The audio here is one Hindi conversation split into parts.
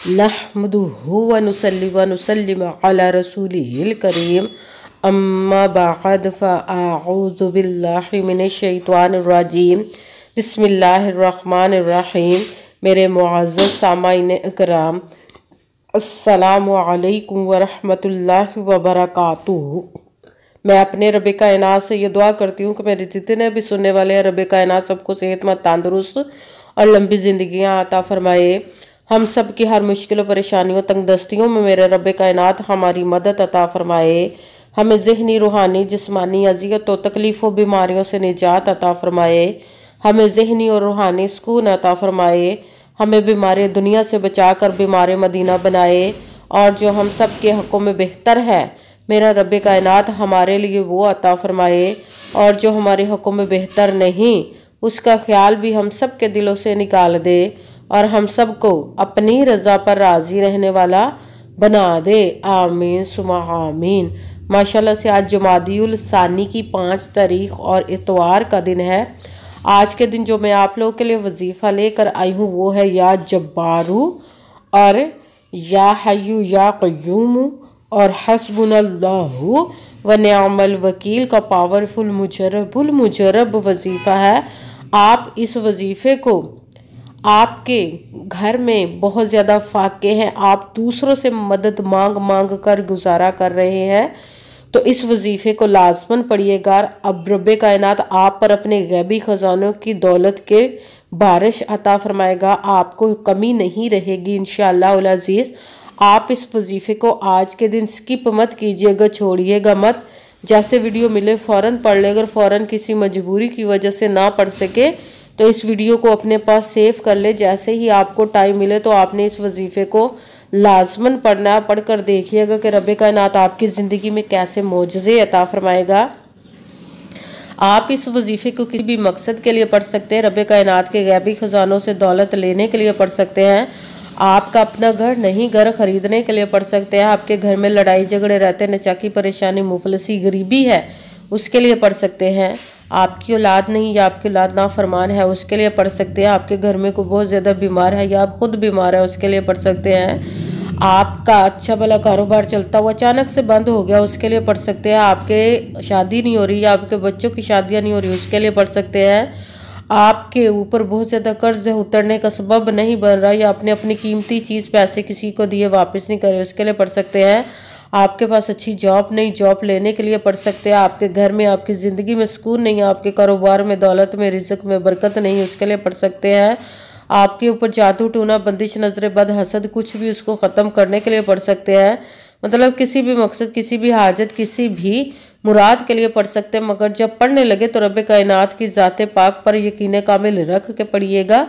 नहमदुहु व नुसल्ली व नुसल्लिम अला रसूलिहिल करीम अम्मा बअद फ़अऊज़ु बिल्लाहि मिनश शैतानिर रजीम बिस्मिल्लाहिर रहमानिर रहीम। मेरे मुअज़्ज़ज़ सामाईन इकराम, अस्सलामु अलैकुम व रहमतुल्लाहि व बरकातुहू। मैं अपने रब कायनात से ये दुआ करती हूँ कि मेरे जितने भी सुनने वाले हैं, रब कायनात सबको सेहतमंद, तंदुरुस्त और लंबी ज़िंदगियाँ अता फरमाए। हम सब की हर मुश्किलों, परेशानियों, तंगदस्तियों में मेरे रब कायनात हमारी मदद अता फरमाए। हमें ज़हनी, रूहानी, जिस्मानी अज़ियतों, तकलीफ़ों, बीमारियों से निजात अता फरमाए। हमें ज़हनी और रूहानी सुकून अता फरमाए। हमें बीमारी दुनिया से बचा कर बीमार मदीना बनाए, और जो हम सब के हक़ों में बेहतर है मेरा रब कायनात हमारे लिए वो अता फरमाए, और जो हमारे हक़ों में बेहतर नहीं उसका ख्याल भी हम सब के दिलों से निकाल दे, और हम सब को अपनी रज़ा पर राज़ी रहने वाला बना दे। आमीन सुमा आमीन। माशाल्लाह से आज जुमादियुल सानी की 5 तारीख और इतवार का दिन है। आज के दिन जो मैं आप लोगों के लिए वजीफ़ा लेकर आई हूँ वो है या जब्बारू और या हय्यू या क़य्यूमु और हस्बुनल्लाहु व निअमल वकील का पावरफुल मुजरब वजीफ़ा है। आप इस वजीफ़े को आपके घर में बहुत ज़्यादा फाके हैं, आप दूसरों से मदद मांग मांग कर गुजारा कर रहे हैं, तो इस वजीफ़े को लाजमन पढ़िएगा। अब रब कायनात आप पर अपने गैबी ख़जानों की दौलत के बारिश अता फरमाएगा, आपको कमी नहीं रहेगी इंशाअल्लाह उल अज़ीज़। आप इस वजीफ़े को आज के दिन स्किप मत कीजिएगा, छोड़िएगा मत। जैसे वीडियो मिले फ़ौरन पढ़ ले। अगर फ़ौरन किसी मजबूरी की वजह से ना पढ़ सके तो इस वीडियो को अपने पास सेव कर ले। जैसे ही आपको टाइम मिले तो आपने इस वजीफ़े को लाजमन पढ़ना है। पढ़कर देखिएगा कि रब कायनात आपकी ज़िंदगी में कैसे मोजज़े अता फरमाएगा। आप इस वजीफ़े को किसी भी मकसद के लिए पढ़ सकते हैं। रब कायनात के गैबी ख़जानों से दौलत लेने के लिए पढ़ सकते हैं। आपका अपना घर नहीं, घर ख़रीदने के लिए पढ़ सकते हैं। आपके घर में लड़ाई झगड़े रहते हैं, नचाकी, परेशानी, मुफलसी, गरीबी है, उसके लिए पढ़ सकते हैं। आपकी औलाद नहीं या आपकी औलाद नाफरमान है, उसके लिए पढ़ सकते हैं। आपके घर में कोई बहुत ज़्यादा बीमार है या आप खुद बीमार है, उसके लिए पढ़ सकते हैं। आपका अच्छा भला कारोबार चलता हुआ अचानक से बंद हो गया, उसके लिए पढ़ सकते हैं। आपके शादी नहीं हो रही या आपके बच्चों की शादियाँ नहीं हो रही, उसके लिए पढ़ सकते हैं। आपके ऊपर बहुत ज़्यादा कर्ज उतरने का सबब नहीं बन रहा, या आपने अपनी कीमती चीज़ पैसे किसी को दिए वापस नहीं करे, उसके लिए पढ़ सकते हैं। आपके पास अच्छी जॉब नहीं, जॉब लेने के लिए पढ़ सकते हैं। आपके घर में, आपकी ज़िंदगी में सुकून नहीं, आपके कारोबार में, दौलत में, रिज़्क़ में बरकत नहीं, उसके लिए पढ़ सकते हैं। आपके ऊपर जादू टूना, बंदिश, नजर बद, हसद, कुछ भी, उसको ख़त्म करने के लिए पढ़ सकते हैं। मतलब किसी भी मकसद, किसी भी हाजत, किसी भी मुराद के लिए पढ़ सकते हैं। मगर जब पढ़ने लगे तो रब कायनात की ज़ात पाक पर यकीन कामिल रख के पढ़िएगा।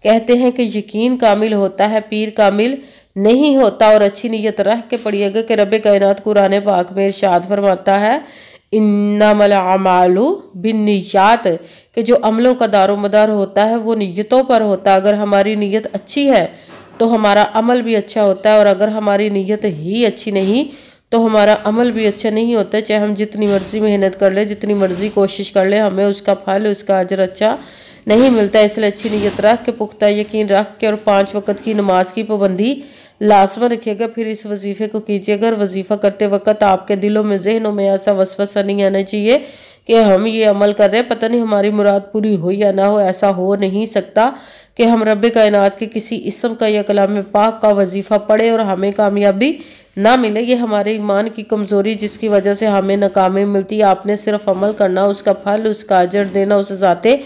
कहते हैं कि यकीन कामिल होता है, पीर कामिल नहीं होता। और अच्छी नीयत रख के पढ़िएगा कि रब कायनात कुरान पाक में इरशाद फरमाता है इन्नमल अमालु बिन्नियात, कि जो अमलों का दारोमदार होता है वो नीयतों पर होता है। अगर हमारी नीयत अच्छी है तो हमारा अमल भी अच्छा होता है, और अगर हमारी नीयत ही अच्छी नहीं तो हमारा अमल भी अच्छा नहीं होता। चाहे हम जितनी मर्जी मेहनत कर ले, जितनी मर्जी कोशिश कर ले, हमें उसका फल, उसका अजर अच्छा नहीं मिलता। इसलिए अच्छी नीयत रख के, पुख्ता यकीन रख के, और 5 वक्त की नमाज की पाबंदी लाजमन रखिएगा। फिर इस वजीफ़े को कीजिएगा। और वजीफ़ा करते वक्त आपके दिलों में, जहनों में ऐसा वसवसा नहीं आना चाहिए कि हम ये अमल कर रहे हैं, पता नहीं हमारी मुराद पूरी हो या ना हो। ऐसा हो नहीं सकता कि हम रब कायनात के किसी इस्म का या कलाम पाक का वजीफ़ा पढ़े और हमें कामयाबी ना मिले। ये हमारे ईमान की कमज़ोरी, जिसकी वजह से हमें नाकामी मिलती है। आपने सिर्फ अमल करना, उसका फल, उसका अजर देना उस ज़ाते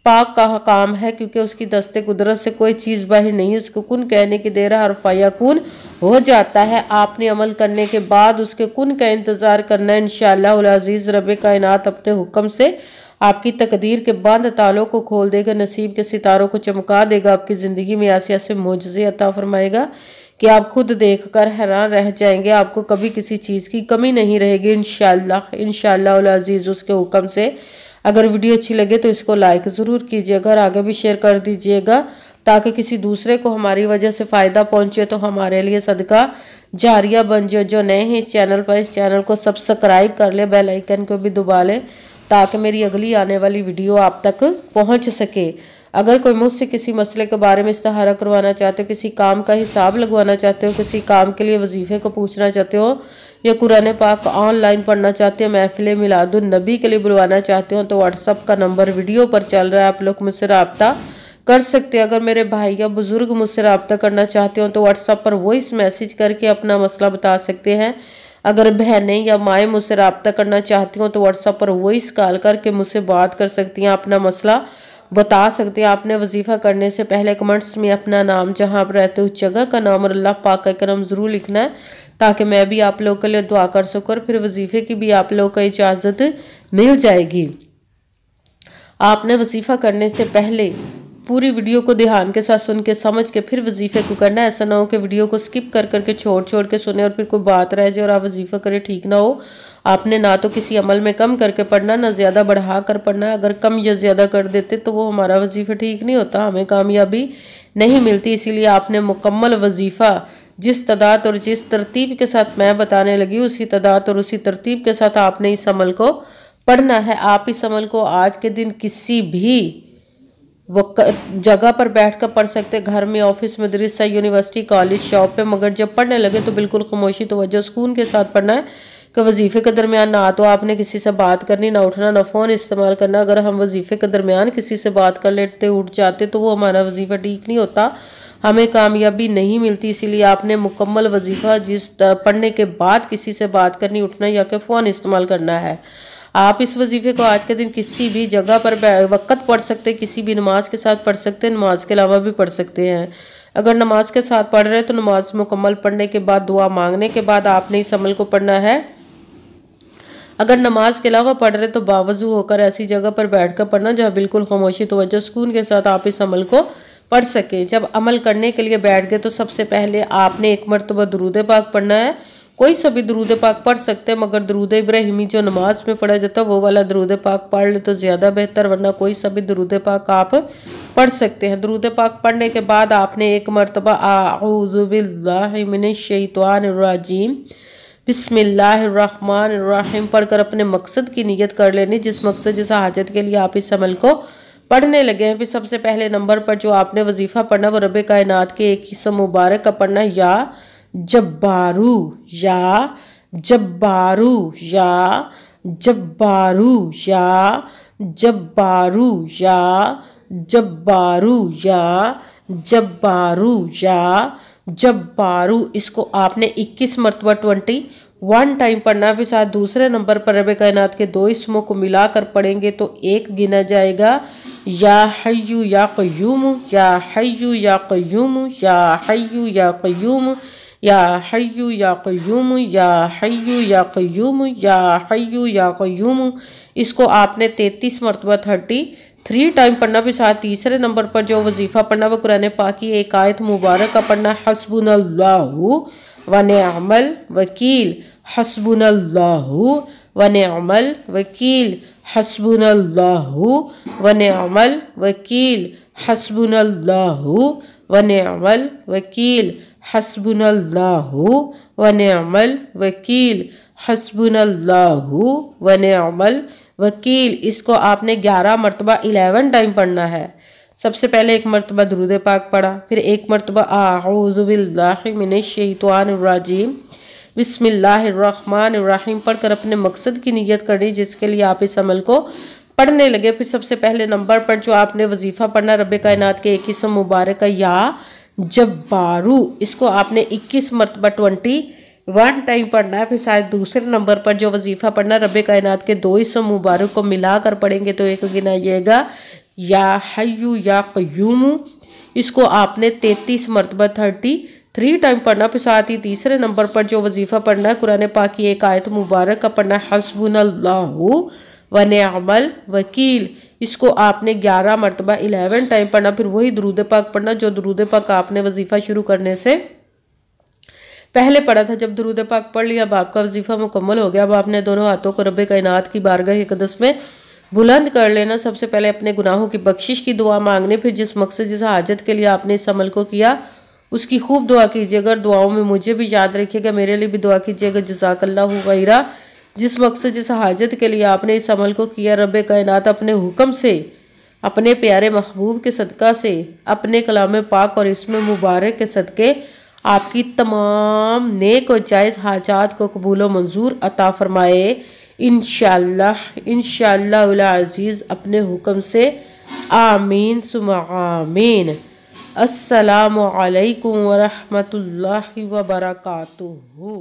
पाक का काम है, क्योंकि उसकी दस्ते कुदरत से कोई चीज़ बाहर नहीं है। उसको कुन कहने की देर है और फयाकुन हो जाता है। आपने अमल करने के बाद उसके कुन का इंतज़ार करना है। इंशाअल्लाह उल अज़ीज़ रब कायनात अपने हुक्म से आपकी तकदीर के बंद तालों को खोल देगा, नसीब के सितारों को चमका देगा, आपकी ज़िंदगी में ऐसे ऐसे मोजज़े अता फरमाएगा कि आप खुद देखकर हैरान रह जाएंगे। आपको कभी किसी चीज़ की कमी नहीं रहेगी इंशाअल्लाह उल अज़ीज़ उसके हुक्म से। अगर वीडियो अच्छी लगे तो इसको लाइक ज़रूर कीजिएगा और आगे भी शेयर कर दीजिएगा, ताकि किसी दूसरे को हमारी वजह से फ़ायदा पहुंचे, तो हमारे लिए सदका जारिया बन जाए। जो नए हैं इस चैनल पर, इस चैनल को सब्सक्राइब कर ले, बेल आइकन को भी दबा ले, ताकि मेरी अगली आने वाली वीडियो आप तक पहुंच सके। अगर कोई मुझसे किसी मसले के बारे में इस्तिखारा करवाना चाहते हो, किसी काम का हिसाब लगवाना चाहते हो, किसी काम के लिए वजीफे को पूछना चाहते हो, या कुरान पाक ऑनलाइन पढ़ना चाहते हो, महफिल मिलादुन नबी के लिए बुलवाना चाहते हो, तो व्हाट्सअप का नंबर वीडियो पर चल रहा है, आप लोग मुझसे रब्ता कर सकते हैं। अगर मेरे भाई या बुजुर्ग मुझसे रब्ता करना चाहते हो तो व्हाट्सएप पर वॉइस मैसेज करके अपना मसला बता सकते हैं। अगर बहनें या माएँ मुझसे रब्ता करना चाहती हो तो व्हाट्सएप पर वॉइस कॉल करके मुझसे बात कर सकती हैं, अपना मसला बता सकते हैं। आपने वजीफ़ा करने से पहले कमेंट्स में अपना नाम, जहाँ आप रहते हो उस जगह का नाम और अल्लाह पाक का करम ज़रूर लिखना है, ताकि मैं भी आप लोगों के लिए दुआ कर सकूँ और फिर वजीफ़े की भी आप लोगों को इजाज़त मिल जाएगी। आपने वजीफ़ा करने से पहले पूरी वीडियो को ध्यान के साथ सुन के समझ के फिर वजीफे को करना है। ऐसा ना हो कि वीडियो को स्किप कर करके छोड़ के सुने और फिर कोई बात रह जाए और आप वजीफा करें, ठीक ना हो। आपने ना तो किसी अमल में कम करके पढ़ना, ना ज़्यादा बढ़ा कर पढ़ना है। अगर कम या ज़्यादा कर देते तो वो हमारा वजीफा ठीक नहीं होता, हमें कामयाबी नहीं मिलती। इसीलिए आपने मुकम्मल वजीफ़ा जिस तादाद और जिस तरतीब के साथ मैं बताने लगी उसी तादाद और उसी तरतीब के साथ आपने इस अमल को पढ़ना है। आप इस अमल को आज के दिन किसी भी जगह पर बैठ कर पढ़ सकते, घर में, ऑफिस, मदरसा, यूनिवर्सिटी, कॉलेज, शॉप पे, मगर जब पढ़ने लगे तो बिल्कुल खामोशी, तवज्जो, सुकून के साथ पढ़ना है कि वजीफे के दरमियान ना तो आपने किसी से बात करनी, ना उठना, ना फ़ोन इस्तेमाल करना। अगर हम वजीफे के दरमियान किसी से बात कर लेते, उठ जाते, तो वो हमारा वजीफा ठीक नहीं होता, हमें कामयाबी नहीं मिलती। इसीलिए आपने मुकम्मल वजीफा जिस पढ़ने के बाद किसी से बात करनी, उठना या कि फ़ोन इस्तेमाल करना है। आप इस वजीफे को आज के दिन किसी भी जगह पर वक़्त पढ़ सकते हैं, किसी भी नमाज के साथ पढ़ सकते हैं, नमाज के अलावा भी पढ़ सकते हैं। अगर नमाज के साथ पढ़ रहे हैं तो नमाज मुकम्मल पढ़ने के बाद, दुआ मांगने के बाद आपने इस अमल को पढ़ना है। अगर नमाज के अलावा पढ़ रहे तो बावजू होकर ऐसी जगह पर बैठ कर पढ़ना जहाँ बिल्कुल खामोशी, तवज्जो, सुकून के साथ आप इस अमल को पढ़ सकें। जब अमल करने के लिए बैठ गए तो सबसे पहले आपने एक मरतबा दुरूद पाक पढ़ना है। कोई सा भी दुरूद पाक पढ़ सकते हैं, मगर दुरूद इब्राहिमी जो नमाज में पढ़ा जाता है वो वाला दुरूद पाक पढ़ ले तो ज़्यादा बेहतर, वरना कोई सा भी दुरूद पाक आप पढ़ सकते हैं। दुरूद पाक पढ़ने के बाद आपने एक मरतबा आऊज़ु बिल्लाहि मिनश शैतानिर रजीम बिस्मिल्लाहिर्रहमानिर्रहीम पढ़कर अपने मकसद की नियत कर लेनी, जिस मकसद, जिस हाजत के लिए आप इस अमल को पढ़ने लगे हैं। फिर सबसे पहले नंबर पर जो आपने वजीफ़ा पढ़ना वो रब कायनात के एक हिस्सा मुबारक का पढ़ना, या जब्बारू, या जब्बारू, या जब्बारू, या जब्बारू, या जब्बारू, या जब्बारू, या जब्बारू। इसको आपने 21 मरतबा 21 टाइम पढ़ना। फिर साथ दूसरे नंबर पर रब कायनात के दो इसमों को मिलाकर पढ़ेंगे तो एक गिना जाएगा, या हय्यू या क़य्यूम, या हय्यू या क़य्यूम, या हय्यू या क़य्यूम, या हय्यू या क़य्यूम, या हय्यू या क़य्यूम, या हय्यू या क़य्यूम। इसको आपने 33 मरतबा 33 टाइम पढ़ना। भी साथ तीसरे नंबर पर जो वजीफ़ा पढ़ना वो कुरान पाक की एक आयत मुबारक का पढ़ना, हस्बुनल्लाहु व निअमल वकील, हस्बुनल्लाहु व निअमल वकील, हस्बुनल्लाहु व निअमल वकील, हस्बुनल्लाहु व निअमल वकील, हस्बुनल्लाहु व निअमल वकील, हस्बुनल्लाहु व निअमल वकील। इसको आपने 11 मरतबा 11 टाइम पढ़ना है। सबसे पहले एक मरतबा दुरूद पाक पढ़ा, फिर एक मरतबा आऊज़ु बिल्लाहि मिनश शैतानिर रजीम बिस्मिल्लाहिर्रहमानिर्रहीम पढ़कर अपने मकसद की नियत करनी, जिसके लिए आप इस अमल को पढ़ने लगे। फिर सबसे पहले नंबर पर जो आपने वजीफ़ा पढ़ना रब कायनात के एक इसम मुबारक का, या जब्बारू, इसको आपने 21 मरतबा 21 टाइम पढ़ना है। फिर शायद दूसरे नंबर पर जो वजीफ़ा पढ़ना रब कायनात के दो इसम मुबारक को मिलाकर पढ़ेंगे तो एक गिना जाएगा, या हय्यू या क़य्यूम। इसको आपने 33 मरतबा 33 टाइम पढ़ना। फिर साथ ही तीसरे नंबर पर जो वजीफ़ा पढ़ना है कुरान पाक की एक आयत मुबारक का पढ़ना, हस्बुनल्लाहु व निअमल वकील। इसको आपने 11 मरतबा 11 टाइम पढ़ना। फिर वही दुरूद पाक पढ़ना जो दुरूद पाक आपने वजीफ़ा शुरू करने से पहले पढ़ा था। जब दुरूद पाक पढ़ लिया, अब आपका वजीफ़ा मुकम्मल हो गया। अब आपने दोनों हाथों को रब कायनात की बारगाह अक़दस में बुलंद कर लेना। सबसे पहले अपने गुनाहों की बख्शिश की दुआ मांगनी, फिर जिस मकसद, जिस हाजत के लिए आपने इस अमल को किया उसकी खूब दुआ कीजिएगा। और दुआओं में मुझे भी याद रखिएगा, मेरे लिए भी दुआ कीजिएगा। जज़ाकल्लाहु खैरा। जिस मकसद, जिस हाजत के लिए आपने इस अमल को किया, रब कायनात अपने हुक्म से अपने प्यारे महबूब के सदका से, अपने कलाम पाक और इसमें मुबारक के सदके आपकी तमाम नेक और जायज़ हाजात को कबूल व मंजूर अता फरमाए। इंशाअल्लाह उल अज़ीज़ अपने हुक्म से, आमीन सुम्मा आमीन। अस्सलामु अलैकुम व रहमतुल्लाहि व बरकातुहू।